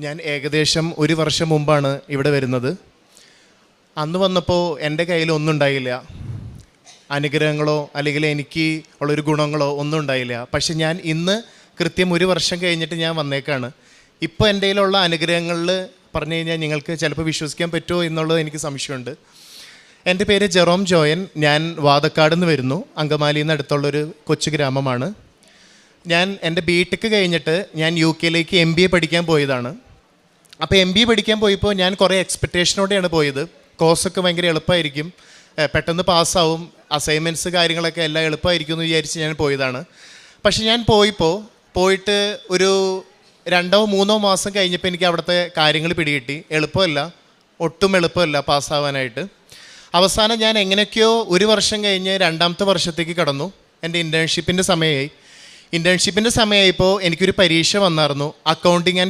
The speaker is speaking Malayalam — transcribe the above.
ഞാൻ ഏകദേശം 1 വർഷം മുമ്പാണ് ഇവിടെ വരുന്നത്. അന്ന് വന്നപ്പോൾ എൻ്റെ കയ്യിൽ ഒന്നും ഉണ്ടായില്ല. അനുഗ്രഹങ്ങളോ അല്ലെങ്കിൽ എനിക്ക് ഉള്ളൊരു ഗുണങ്ങളോ ഒന്നും ഉണ്ടായില്ല. പക്ഷെ ഞാൻ ഇന്ന് കൃത്യം 1 വർഷം കഴിഞ്ഞിട്ട് ഞാൻ വന്നേക്കാണ്. ഇപ്പോൾ എൻ്റെ കയ്യിലുള്ള അനുഗ്രഹങ്ങളിൽ പറഞ്ഞു കഴിഞ്ഞാൽ നിങ്ങൾക്ക് ചിലപ്പോൾ വിശ്വസിക്കാൻ പറ്റുമോ എന്നുള്ളത് എനിക്ക് സംശയമുണ്ട്. എൻ്റെ പേര് ജെറോം ജോയൻ. ഞാൻ വാതക്കാട് നിന്ന് വരുന്നു. അങ്കമാലിയിൽ നിന്ന് അടുത്തുള്ളൊരു കൊച്ചു ഗ്രാമമാണ്. ഞാൻ എൻ്റെ ബിടെക് കഴിഞ്ഞിട്ട് ഞാൻ UK MBA പഠിക്കാൻ പോയതാണ്. അപ്പോൾ MBA പഠിക്കാൻ പോയപ്പോൾ ഞാൻ കുറേ എക്സ്പെക്റ്റേഷനോടെയാണ് പോയത്. കോഴ്സൊക്കെ ഭയങ്കര എളുപ്പമായിരിക്കും, പെട്ടെന്ന് പാസ്സാവും, അസൈൻമെൻറ്റ്സ് കാര്യങ്ങളൊക്കെ എല്ലാം എളുപ്പമായിരിക്കും എന്ന് വിചാരിച്ച് ഞാൻ പോയതാണ്. പക്ഷെ ഞാൻ പോയിട്ട് ഒരു 2-3 മാസം കഴിഞ്ഞപ്പോൾ എനിക്ക് അവിടുത്തെ കാര്യങ്ങൾ പിടികിട്ടി. എളുപ്പമല്ല, ഒട്ടും എളുപ്പമല്ല പാസ്സാവാനായിട്ട്. അവസാനം ഞാൻ എങ്ങനെയൊക്കെയോ 1 വർഷം കഴിഞ്ഞ് 2ാമത്തെ വർഷത്തേക്ക് കടന്നു. എൻ്റെ ഇൻറ്റേൺഷിപ്പിൻ്റെ സമയമായപ്പോൾ എനിക്കൊരു പരീക്ഷ വന്നായിരുന്നു. Accounting and